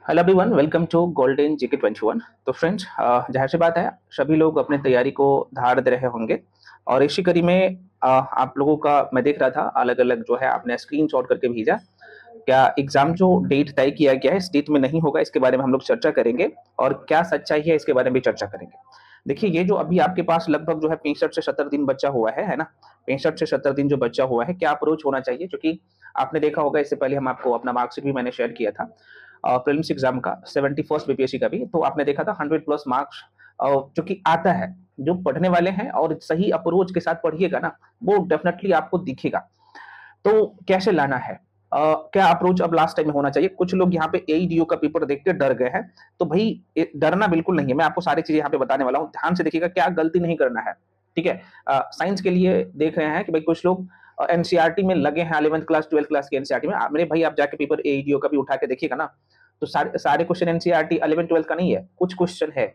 Hello everyone, welcome to golden GK 21। तो friends, जाहिर सी बात है, सभी लोग अपने तैयारी को धार दे रहे होंगे और इसी कड़ी में आप लोगों का मैं देख रहा था अलग अलग जो है आपने स्क्रीनशॉट करके भेजा। क्या एग्जाम जो डेट तय किया गया है इस डेट में नहीं होगा, इसके बारे में हम लोग चर्चा करेंगे और क्या सच्चाई है इसके बारे में भी चर्चा करेंगे। देखिए, ये जो अभी आपके पास लगभग जो है 65 से 70 दिन बचा हुआ है ना। 65 से 70 दिन जो बचा हुआ है, क्या अप्रोच होना चाहिए, क्योंकि आपने देखा होगा इससे पहले हम आपको अपना मार्कशीट भी मैंने शेयर किया था प्रीलिम्स एग्जाम का 71st बीपीएससी का भी। तो आपने देखा था 100+ मार्क्स जो कि आता है, जो पढ़ने वाले हैं और सही अप्रोच के साथ पढ़िएगा ना, वो डेफिनेटली आपको दिखेगा। तो कैसे लाना है, क्या अप्रोच अब लास्ट टाइम में होना चाहिए। कुछ लोग यहाँ पे एईडीओ का पेपर देख के डर गए हैं, तो भाई डरना बिल्कुल नहीं है। मैं आपको सारी चीजें यहाँ पे बताने वाला हूँ, ध्यान से देखिएगा क्या गलती नहीं करना है। ठीक है, साइंस के लिए देख रहे हैं कि भाई कुछ लोग एनसीईआरटी में लगे हैं, 11th क्लास 12th क्लास के एनसीईआरटी में। मेरे भाई आप जाके पेपर एईडीओ का भी उठा के देखिएगा ना, तो सारे सारे क्वेश्चन एनसीईआरटी 11th 12th का नहीं है, कुछ क्वेश्चन है।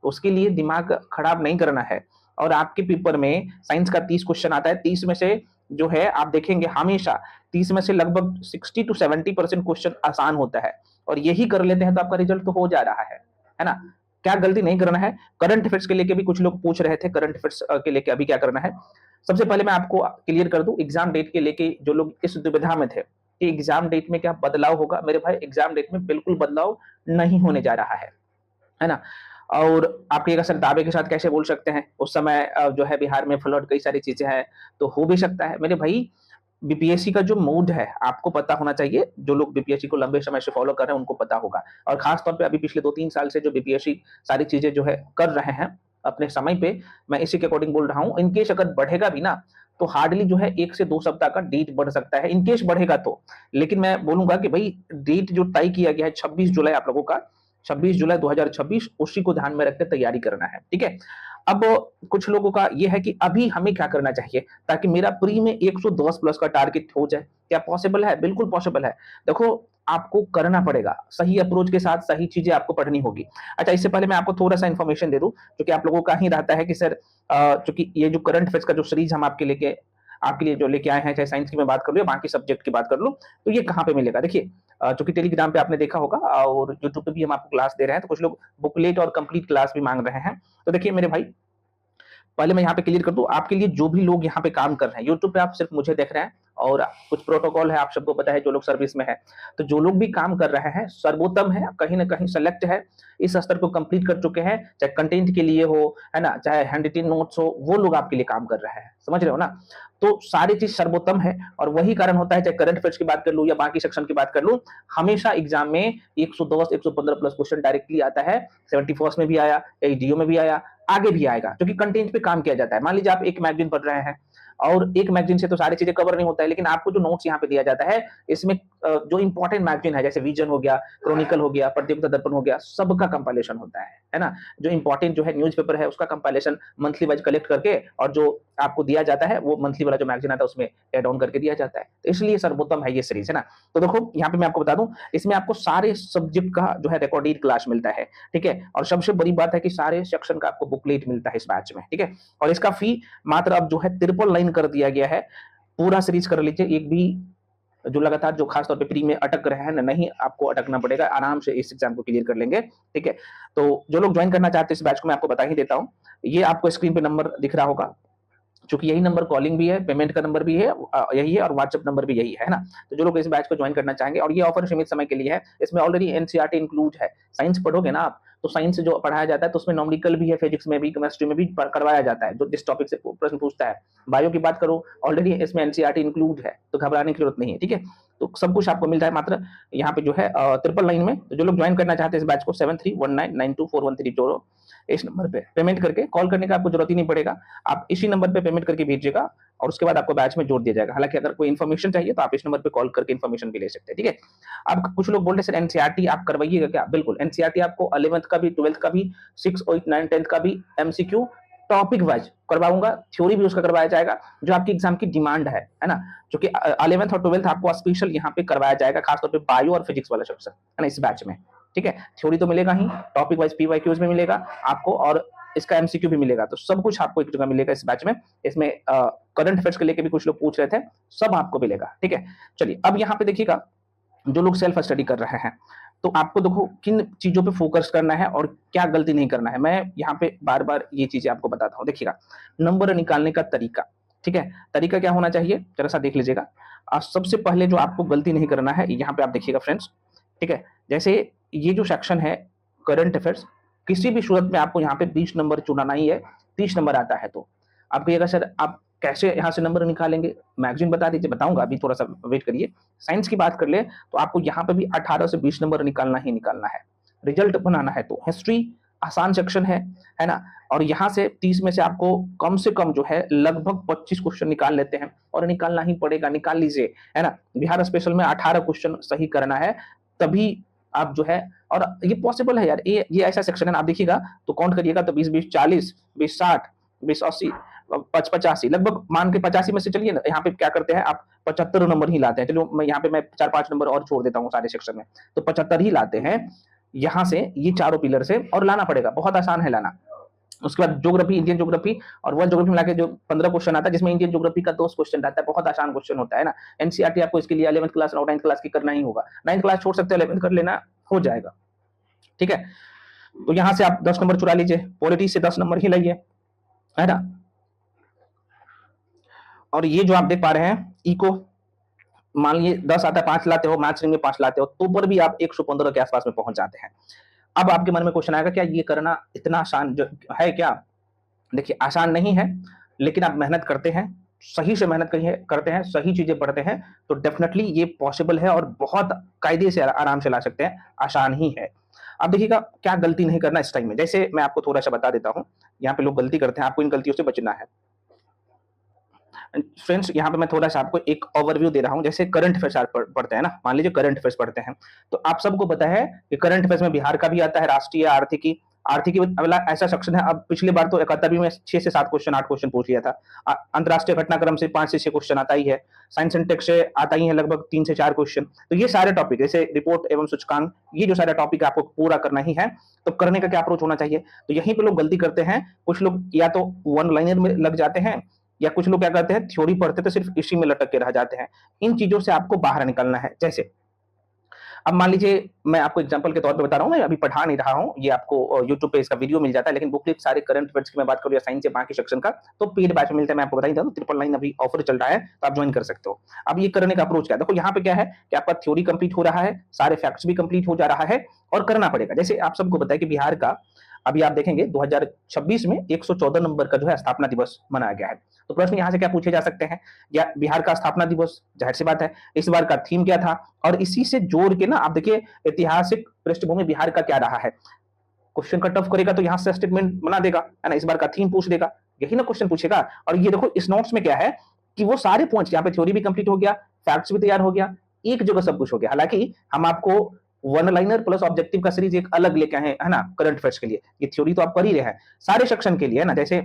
उसके लिए दिमाग खराब नहीं करना है। और आपके पेपर में साइंस का 30 क्वेश्चन आता है, 30 में से जो है आप देखेंगे हमेशा 30 में से लगभग 60 to 70% क्वेश्चन आसान होता है, और यही कर लेते हैं तो आपका रिजल्ट तो हो जा रहा है ना। क्या गलती नहीं करना है। करंट अफेयर्स के लेके भी कुछ लोग पूछ रहे थे, करंट अफेयर्स के लेके अभी क्या करना है। सबसे पहले मैं आपको क्लियर कर दूं, एग्जाम डेट के लेके जो लोग इस दुविधा में थे कि एग्जाम डेट में क्या बदलाव होगा, मेरे भाई एग्जाम डेट में बिल्कुल बदलाव नहीं होने जा रहा है ना। और आप कहिएगा सर दावे के साथ कैसे बोल सकते हैं, उस समय जो है बिहार में फ्लड कई सारी चीजें हैं, तो हो भी सकता है मेरे भाई। बीपीएससी का जो मूड है आपको पता होना चाहिए, जो लोग बीपीएससी को लंबे समय से फॉलो कर रहे हैं उनको पता होगा। और खास तौर पे अभी पिछले 2-3 साल से जो बीपीएससी सारी चीजें जो है कर रहे हैं अपने समय पे, मैं इसी के अकॉर्डिंग बोल रहा हूँ। इनकेस अगर बढ़ेगा भी ना, तो हार्डली जो है 1 से 2 सप्ताह का डेट बढ़ सकता है, इनकेस बढ़ेगा तो। लेकिन मैं बोलूंगा कि भाई डेट जो तय किया गया है 26 जुलाई आप लोगों का, 26 जुलाई 2026, उसी को ध्यान में रखकर तैयारी करना है। ठीक है। अब कुछ लोगों का ये है कि अभी हमें क्या करना चाहिए ताकि मेरा प्री में 110 प्लस का टारगेट हो जाए। क्या पॉसिबल है? बिल्कुल पॉसिबल है। देखो, आपको करना पड़ेगा, सही अप्रोच के साथ सही चीजें आपको पढ़नी होगी। अच्छा, इससे पहले मैं आपको थोड़ा सा इन्फॉर्मेशन दे दूं, क्योंकि आप लोगों का ही रहता है कि सर चूंकि ये जो करंट अफेयर्स का जो सीरीज हम आपके लिए जो लेके आए हैं, चाहे साइंस की मैं बात कर लूं या बाकी सब्जेक्ट की बात कर लूं, तो ये कहाँ पे मिलेगा। देखिए, चूंकि टेलीग्राम पे आपने देखा होगा और यूट्यूब पे भी हम आपको क्लास दे रहे हैं, तो कुछ लोग बुकलेट और कंप्लीट क्लास भी मांग रहे हैं। तो देखिए मेरे भाई, पहले मैं यहाँ पे क्लियर कर दूं आपके लिए, जो भी लोग यहाँ पे काम कर रहे हैं, यूट्यूब पे आप सिर्फ मुझे देख रहे हैं और कुछ प्रोटोकॉल है, आप सबको पता है जो लोग सर्विस में है। तो जो लोग भी काम कर रहे हैं सर्वोत्तम है, कहीं ना कहीं सेलेक्ट है, इस स्तर को कंप्लीट कर चुके हैं, चाहे कंटेंट के लिए हो, है ना, चाहे हैंड रिटन नोट्स हो, वो लोग आपके लिए काम कर रहे हैं, समझ रहे हो ना। तो सारी चीज सर्वोत्तम है, और वही कारण होता है, चाहे करंट अफेयर्स की बात कर लूं या बाकी सेक्शन की बात कर लूं, हमेशा एग्जाम में 110 115 प्लस क्वेश्चन डायरेक्टली आता है। 71 में भी आया, एचडीओ में भी आया, आगे भी आएगा, क्योंकि कंटेंट पे काम किया जाता है। मान लीजिए आप एक मैगजीन पढ़ रहे हैं, और एक मैगजीन से तो सारी चीजें कवर नहीं होता है, लेकिन आपको जो नोट्स यहाँ पे दिया जाता है, इसमें जो इंपॉर्टेंट मैगजीन है, जैसे विजन हो गया, क्रॉनिकल हो गया, प्रतियोगिता दर्पण हो गया, सबका कंपाइलेशन होता है ना। जो इंपॉर्टेंट जो है न्यूज़पेपर है, उसका कंपाइलेशन मंथली वाइज कलेक्ट करके, और जो आपको दिया जाता है वो मंथली वाला जो मैगजीन आता है उसमें एड ऑन करके दिया जाता है। तो इसलिए सर्वोत्तम है ये सीरीज, है ना। तो देखो यहाँ पे मैं आपको बता दूं, इसमें आपको सारे सब्जेक्ट का जो है रिकॉर्डेड क्लास मिलता है। ठीक है, और सबसे बड़ी बात है कि सारे सेक्शन का आपको बुकलेट मिलता है इस बैच में। ठीक है, और इसका फी मात्र अब जो है 53 लाइन कर दिया गया है। पूरा सीरीज कर लीजिए, एक भी जो लगातार जो खास तौर पे प्री में अटक रहे हैं ना, नहीं आपको अटकना पड़ेगा, आराम से इस एग्जाम को क्लियर कर लेंगे। ठीक है, तो जो लोग ज्वाइन करना चाहते हैं इस बैच को, मैं आपको बता ही देता हूँ। ये आपको स्क्रीन पे नंबर दिख रहा होगा, चूंकि यही नंबर कॉलिंग भी है, पेमेंट का नंबर भी है, यही है, और व्हाट्सएप नंबर भी यही है ना। तो जो लोग इस बैच को ज्वाइन करना चाहेंगे, और ये ऑफर सीमित समय के लिए है, इसमें ऑलरेडी एनसीईआरटी इंक्लूड है। साइंस पढ़ोगे ना आप, तो साइंस जो पढ़ाया जाता है तो उसमें न्यूमेरिकल भी है, फिजिक्स में भी, केमिस्ट्री में भी करवाया जाता है, जो जिस टॉपिक से प्रश्न पूछता है। बायो की बात करो, ऑलरेडी इसमें एनसीईआरटी इंक्लूड है, तो घबराने की जरूरत नहीं है। ठीक है, तो सब कुछ आपको मिलता है मात्र यहाँ पे जो है 53 लाइन में। तो जो लोग ज्वाइन करना चाहते हैं इस बैच को, 7319924130, इस नंबर पे पेमेंट करके, कॉल करने का आपको जरूरत ही नहीं पड़ेगा, आप इसी नंबर पे पेमेंट करके भेजिएगा, और उसके बाद आपको बैच में जोड़ दिया जाएगा। हालांकि अगर कोई इन्फॉर्मेशन चाहिए तो आप इस नंबर पे कॉल करके इन्फॉर्मेशन भी ले सकते हैं। ठीक है, अब कुछ लोग बोल रहे सर एनसीईआरटी आप करवाइएगा क्या। बिल्कुल, एनसीईआरटी आपको 11th का भी, 12th का भी, 6, 8, 9, 10th का भी एमसीक्यू टॉपिक वाइज करवाऊंगा, थ्योरी भी उसका करवाया जाएगा, जो आपकी एग्जाम की डिमांड है ना। जो कि 11th और 12th आपको स्पेशल यहाँ पे करवाया जाएगा, खासतौर पे बायो और फिजिक्स वाला सेक्शन, है ना, इस बैच में। ठीक है, थ्योरी तो मिलेगा ही, टॉपिक वाइज पीवाईक्यूज में मिलेगा आपको, और इसका एमसीक्यू भी मिलेगा। तो सब कुछ आपको एक जगह मिलेगा इस बैच में। इसमें करंट अफेयर्स के लेके भी कुछ लोग पूछ रहे थे, सब आपको मिलेगा। ठीक है, चलिए अब यहाँ पे देखिएगा, जो लोग सेल्फ स्टडी कर रहे हैं, तो आपको देखो किन चीज़ों पे फ़ोकस करना है और क्या गलती नहीं करना है। मैं यहाँ पे बार-बार ये चीज़ें आपको बताता हूँ। देखिएगा, नंबर निकालने का तरीका, ठीक है? तरीका क्या होना चाहिए, ज़रा-सा देख लीजिएगा। सबसे पहले जो आपको गलती नहीं करना है, यहाँ पे आप देखिएगा फ्रेंड्स, ठीक है? जैसे ये जो सेक्शन है करंट अफेयर्स, किसी भी सूरत में आपको यहाँ पे 20 नंबर चुनाना ही है, 30 नंबर आता है तो। आप कहिएगा सर आप कैसे यहाँ से नंबर निकालेंगे? मैगज़ीन बता दीजिए, बताऊँगा, अभी थोड़ा-सा वेट करिए। साइंस की बात कर लें तो आपको यहाँ पे भी 18 से 20 नंबर निकालना ही निकालना है। रिजल्ट बनाना है तो हिस्ट्री आसान सेक्शन है ना? और यहाँ से 30 में से आपको कम से कम जो है लगभग 25 क्वेश्चन निकाल लेते हैं और निकालना ही पड़ेगा, निकाल लीजिए, है ना? बिहार स्पेशल में 18 क्वेश्चन सही करना है, तभी आप जो है, और ये पॉसिबल है यार, ये ऐसा सेक्शन है ना, आप देखिएगा तो काउंट करिएगा तो 20-20, 40, 20-60, 20-80, 85, लगभग मान के 85 में से चलिए ना, यहाँ पे क्या करते हैं आप 75 नंबर ही लाते हैं। चलो मैं यहाँ पे 4-5 नंबर और छोड़ देता हूँ सारे सेक्शन में, तो 75 ही लाते हैं यहाँ से, ये चारों पिलर से, और लाना पड़ेगा, बहुत आसान है लाना। उसके बाद ज्योग्राफी, इंडियन ज्योग्राफी, और वर्ल्ड ज्योग्राफी मिला के जो 15 क्वेश्चन आता है, जिसमें इंडियन ज्योग्राफी का 2 क्वेश्चन रहता है, बहुत आसान क्वेश्चन होता है ना। एनसीईआरटी आपको इसके लिए 11th क्लास और 9th क्लास की करना ही होगा। 9th क्लास छोड़ सकते हैं, 11th कर लेना, हो जाएगा, ठीक है? तो यहाँ से आप 10 नंबर चुरा लीजिए, पॉलिटी से 10 नंबर ही लाइए, है ना? और ये जो आप देख पा रहे हैं इको, मान लीजिए 10 आता है, 5 लाते हो, मैथ्स में 5 लाते हो, तो पर भी आप 115 के आसपास में पहुंच जाते हैं। अब आपके मन में क्वेश्चन आएगा, क्या ये करना इतना आसान है क्या? देखिए, आसान नहीं है, लेकिन आप मेहनत करते हैं, सही से मेहनत करते हैं, सही चीजें पढ़ते हैं, तो डेफिनेटली ये पॉसिबल है और बहुत कायदे से आराम से ला सकते हैं, आसान ही है। अब देखिएगा क्या गलती नहीं करना इस टाइम में, जैसे मैं आपको थोड़ा सा बता देता हूँ, यहाँ पे लोग गलती करते हैं, आपको इन गलतियों से बचना है। फ्रेंड्स, यहाँ पे मैं थोड़ा-सा आपको एक ओवरव्यू दे रहा हूँ, जैसे करंट अफेयर्स आप पढ़ते हैं ना, मान लीजिए करंट अफेयर्स पढ़ते हैं, तो आप सबको पता है कि करंट अफेयर्स में बिहार का भी आता है, राष्ट्रीय, आर्थिकी। आर्थिकी वाला ऐसा सेक्शन है, अब पिछली बार तो 71वीं में 6 से 7 क्वेश्चन, 8 क्वेश्चन पूछ लिया था। अंतर्राष्ट्रीय घटनाक्रम से 5 से 6 क्वेश्चन आता ही है, साइंस एंड टेक से आता ही है लगभग 3 से 4 क्वेश्चन। तो ये सारे टॉपिक, जैसे रिपोर्ट एवं सूचकांक, ये जो सारे टॉपिक आपको पूरा करना ही है, तो करने का क्या अप्रोच होना चाहिए? तो यहीं पे लोग गलती करते हैं, कुछ लोग या तो वन लाइनर में लग जाते हैं, या कुछ लोग क्या करते हैं, थ्योरी पढ़ते तो सिर्फ इसी में लटक के रह जाते हैं। इन चीजों से आपको बाहर निकलना है। जैसे अब मान लीजिए, मैं आपको एग्जांपल के तौर पे बता रहा हूँ, मैं अभी पढ़ा नहीं रहा हूँ, ये आपको यूट्यूब पे इसका वीडियो मिल जाता है, लेकिन बुकलेट सारे करंट अफेयर्स की मैं बात करूँ या साइंस या बाकी सेक्शन का, तो पेड बैच में मिलता है, मैं आपको बता ही दूं, 999 अभी ऑफर चल रहा है, तो आप ज्वाइन कर सकते हो। अब ये करने का अप्रोच क्या है, देखो यहाँ पे क्या है कि आपका थ्योरी कंप्लीट हो रहा है, सारे फैक्ट्स भी कंप्लीट हो जा रहा है, और करना पड़ेगा। जैसे आप सबको बताया कि बिहार का अभी आप देखेंगे 2026 में 114 नंबर का जो है स्थापना दिवस मनाया गया है। तो प्रश्न यहाँ से क्या पूछे जा सकते हैं, या बिहार का स्थापना दिवस, जाहिर सी बात है, इस बार का थीम क्या था, और इसी से जोड़ के ना आप देखिए ऐतिहासिक पृष्ठभूमि बिहार का क्या रहा है। क्वेश्चन का टफ करेगा तो यहाँ से स्टेटमेंट बना देगा, है ना, इस बार का थीम पूछ देगा, यही ना क्वेश्चन पूछेगा। और ये देखो इस नोट्स में क्या है कि वो सारे पॉइंट्स, यहाँ पे थ्योरी भी कंप्लीट हो गया, फैक्ट्स भी तैयार हो गया, एक जगह सब कुछ हो गया। हालांकि हम आपको वन लाइनर प्लस ऑब्जेक्टिव का सीरीज एक अलग लेके आए है ना, करंट अफेयर्स के लिए। ये थ्योरी तो आप कर ही रहे हैं, सारे सेक्शन के लिए, है ना। जैसे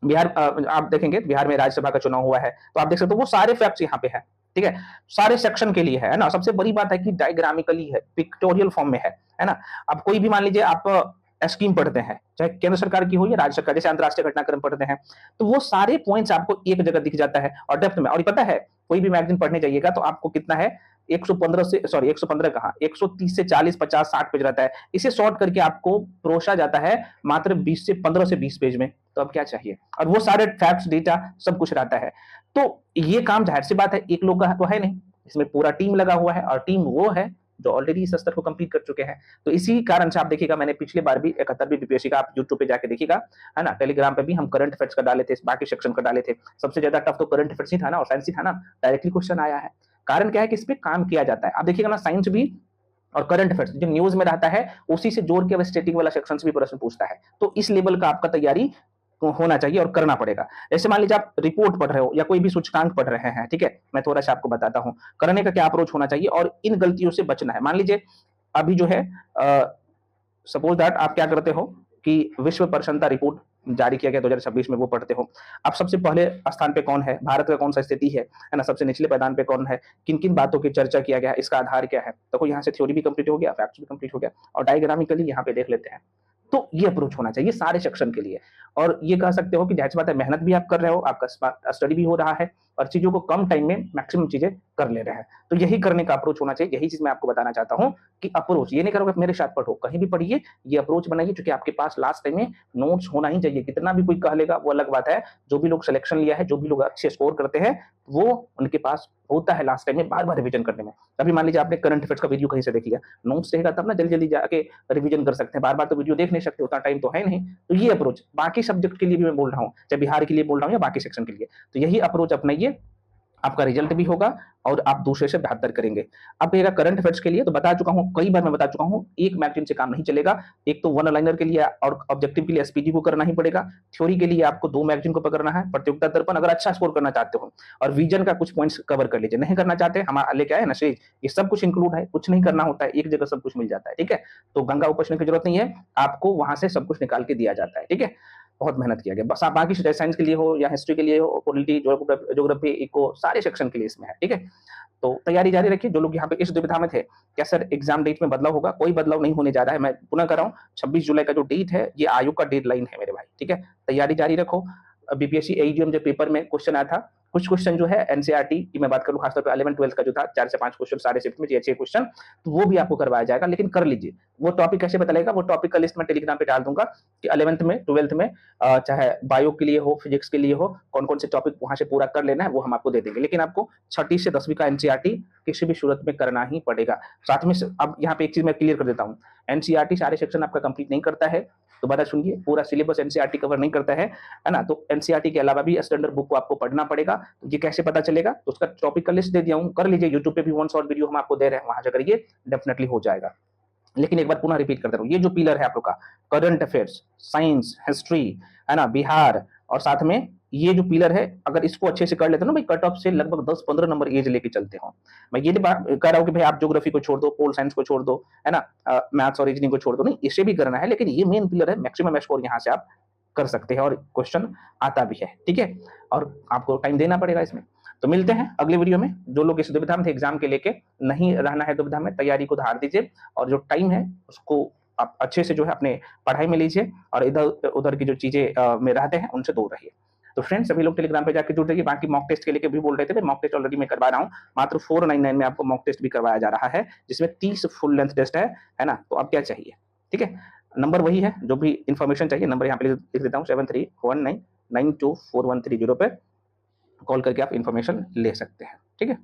बिहार, आप देखेंगे बिहार में राज्यसभा का चुनाव हुआ है, तो आप देख सकते हो वो सारे फैक्ट्स यहाँ पे है, ठीक है, सारे सेक्शन के लिए है ना। सबसे बड़ी बात है कि डायग्रामिकली है, पिक्टोरियल फॉर्म में है ना। अब कोई भी मान लीजिए आप स्कीम पढ़ते हैं, चाहे केंद्र सरकार की हो या राज्य सरकार, जैसे अंतरराष्ट्रीय घटनाक्रम पढ़ते हैं, तो वो सारे पॉइंट्स आपको एक जगह दिख जाता है और डेप्थ में। और पता है, कोई भी मैगजीन पढ़ने जाइएगा तो आपको कितना है, 115 से, सॉरी 115 कहा, 130 से 40, 50, 60 पेज रहता है। इसे शॉर्ट करके आपको परोसा जाता है मात्र 20 से 15 से 20 पेज में। तो अब क्या चाहिए, और वो सारे फैक्ट्स, डेटा सब कुछ रहता है। तो ये काम जाहिर सी बात है एक लोग का तो है नहीं, इसमें पूरा टीम लगा हुआ है, और टीम वो है जो ऑलरेडी इस स्तर को कंप्लीट कर चुके हैं। तो इसी कारण से आप देखिएगा, मैंने पिछले बार भी 71वीं बीपीएससी का, आप यूट्यूब पे जाके देखिएगा, है ना, टेलीग्राम पे भी हम करंट अफेयर्स का डाले थे, बाकी सेक्शन का डाले थे। सबसे ज्यादा टफ तो करंट अफेयर्स ही था ना, और साइंस ही था ना, डायरेक्टली क्वेश्चन आया है। कारण क्या है कि इस पे काम किया जाता है। आप देखिएगा ना, साइंस भी और करंट अफेयर्स जो न्यूज में रहता है, उसी से जोड़ के अब स्टैटिक वाला सेक्शन भी प्रश्न पूछता है। तो इस लेवल का आपका तैयारी होना चाहिए और करना पड़ेगा। जैसे मान लीजिए आप रिपोर्ट पढ़ रहे हो या कोई भी सूचकांक पढ़ रहे हैं, ठीक है, मैं थोड़ा सा आपको बताता हूँ करने का क्या अप्रोच होना चाहिए और इन गलतियों से बचना है। मान लीजिए अभी जो है, सपोज दैट आप क्या करते हो कि विश्व प्रसन्नता रिपोर्ट जारी किया गया 2026 में, वो पढ़ते हो। अब सबसे पहले स्थान पे कौन है, भारत का कौन सा स्थिति है ना, सबसे निचले पैदान पे कौन है, किन किन बातों की चर्चा किया गया, इसका आधार क्या है। तो यहाँ से थ्योरी भी कंप्लीट हो गया, फैक्ट्स भी कंप्लीट हो गया, और डायग्रामिकली यहाँ पे देख लेते हैं। तो ये अप्रोच होना चाहिए सारे सेक्शन के लिए। और ये कह सकते हो कि जाहिर सी बात है, मेहनत भी आप कर रहे हो, आपका स्टडी भी हो रहा है, और चीज़ों को कम टाइम में मैक्सिमम चीज़ें कर ले रहे हैं। तो यही करने का अप्रोच होना चाहिए, यही चीज़ मैं आपको बताना चाहता हूँ कि अप्रोच ये नहीं करोगे मेरे साथ पढ़ो, कहीं भी पढ़िए, ये अप्रोच बनाइए क्योंकि आपके पास लास्ट टाइम में नोट्स होना ही चाहिए। कितना भी कोई कह लेगा वो अलग बात है, जो भी लोग सिलेक्शन लिया है, जो भी लोग अच्छे स्कोर करते हैं, वो उनके पास होता है लास्ट टाइम में बार-बार रिवीजन करने में। अभी मान लीजिए आपने करंट अफेयर्स का वीडियो कहीं से देख लिया, नोट्स रहेगा तब ना जल्दी-जल्दी जाके रिवीजन कर सकते हैं, बार-बार तो वीडियो देख नहीं सकते, उतना टाइम तो है नहीं। तो ये अप्रोच बाकी सब्जेक्ट के लिए भी मैं बोल रहा हूँ, चाहे बिहार के लिए बोल रहा हूँ या बाकी सेक्शन के लिए। तो यही अप्रोच अपनाइए, आपका रिजल्ट भी होगा और आप दूसरे से बेहतर करेंगे। अब कहिएगा करंट अफेयर्स के लिए तो बता चुका हूँ, कई बार मैं बता चुका हूँ, एक मैगज़ीन से काम नहीं चलेगा। एक तो वन लाइनर के लिए और ऑब्जेक्टिव के लिए एसपीटी को करना ही पड़ेगा। थ्योरी के लिए आपको 2 मैगज़ीन को पकड़ना है, प्रतियोगिता दर्पण अगर अच्छा स्कोर करना चाहते हो और विजन का कुछ पॉइंट्स कवर कर लीजिए। नहीं करना चाहते, हमारा लेके आए ना सीरीज़, ये सब कुछ इंक्लूड है, कुछ नहीं करना होता है, एक जगह सब कुछ मिल जाता है, ठीक है? तो गंगा उपसने की जरूरत नहीं है, आपको वहाँ से सब कुछ निकाल के दिया जाता है, ठीक है? बहुत मेहनत किया गया। बस आप बाकी साइंस के लिए हो या हिस्ट्री के लिए हो, पॉलिटी, ज्योग्राफी, इको सारे सेक्शन के लिए इसमें है, ठीक है? तो तैयारी जारी रखिए। जो लोग यहाँ पे इस दुविधा में थे, क्या सर एग्जाम डेट में बदलाव होगा? कोई बदलाव नहीं होने जा रहा है। मैं पुनः कर रहा हूँ, 26 जुलाई का जो डेट है, ये आयोग का डेडलाइन है मेरे भाई, ठीक है? तैयारी जारी रखो। बीपीएससी एईजीएम जो पेपर में क्वेश्चन आया था, कुछ क्वेश्चन जो है एनसीईआरटी की मैं बात करूँ, खासतौर पे 11-12 का जो था, 4 से 5 क्वेश्चन सारे शिफ्ट में, 6 क्वेश्चन, तो वो भी आपको करवाया जाएगा, लेकिन कर लीजिए। वो टॉपिक कैसे पता लगेगा? वो टॉपिक का लिस्ट मैं टेलीग्राम पे डाल दूंगा कि 11th में, 12th में चाहे बायो के लिए हो, फिजिक्स के लिए हो, कौन-कौन से टॉपिक वहाँ से पूरा कर लेना है, वो हम आपको दे देंगे। लेकिन आपको छठी से 10वीं का एनसीईआरटी किसी भी सूरत में करना ही पड़ेगा। साथ में अब यहाँ पे एक चीज़ मैं क्लियर कर देता हूँ, एनसीईआरटी सारे सेक्शन आपका कंप्लीट नहीं करता है, दोबारा सुनिए, पूरा सिलेबस एनसीईआरटी कवर नहीं करता है ना? तो एनसीईआरटी के अलावा भी स्टैंडर्ड बुक को आपको पढ़ना पड़ेगा। तो ये कैसे पता चलेगा? तो उसका टॉपिक का लिस्ट दे दिया हूँ, कर लीजिए। यूट्यूब पे भी 1 शॉर्ट वीडियो हम आपको दे रहे हैं, वहाँ जाकर ये डेफिनिटली हो जाएगा। लेकिन एक बार पुनः रिपीट करता हूँ, ये जो पिलर है आप लोग का, करंट अफेयर्स, साइंस, हिस्ट्री, है ना, बिहार, और साथ में ये जो पिलर है, अगर इसको अच्छे से कर लेते हो ना भाई, कट ऑफ से लगभग 10-15 नंबर एज लेके चलते हो। मैं ये नहीं कह रहा हूँ कि भाई आप ज्योग्राफी को छोड़ दो, पोल साइंस को छोड़ दो, है ना, मैथ्स और रीजनिंग को छोड़ दो, नहीं, इसे भी करना है, लेकिन ये मेन पिलर है, मैक्सिमम स्कोर यहाँ से आप कर सकते हैं और क्वेश्चन आता भी है, ठीक है? और आपको टाइम देना पड़ेगा इसमें। तो मिलते हैं अगले वीडियो में। जो लोग इस दुविधा में थे एग्जाम के लेके, नहीं रहना है दुविधा में, तैयारी को धार दीजिए और जो टाइम है उसको आप अच्छे से जो है अपने पढ़ाई में लीजिए और इधर उधर की जो चीजें में रहते हैं उनसे दूर रहिए। तो फ्रेंड्स, सभी लोग टेलीग्राम पे जाके जुड़ जाइए। बाकी मॉक टेस्ट के लेके भी बोल रहे थे, मॉक टेस्ट ऑलरेडी मैं करवा रहा हूँ, मात्र 499 में आपको मॉक टेस्ट भी करवाया जा रहा है, जिसमें 30 फुल लेंथ टेस्ट है ना? तो अब क्या चाहिए, ठीक है? नंबर वही है, जो भी इन्फॉर्मेशन चाहिए, नंबर यहाँ पे लिख देता हूँ, 7319924130 पे कॉल करके आप इन्फॉर्मेशन ले सकते हैं, ठीक है?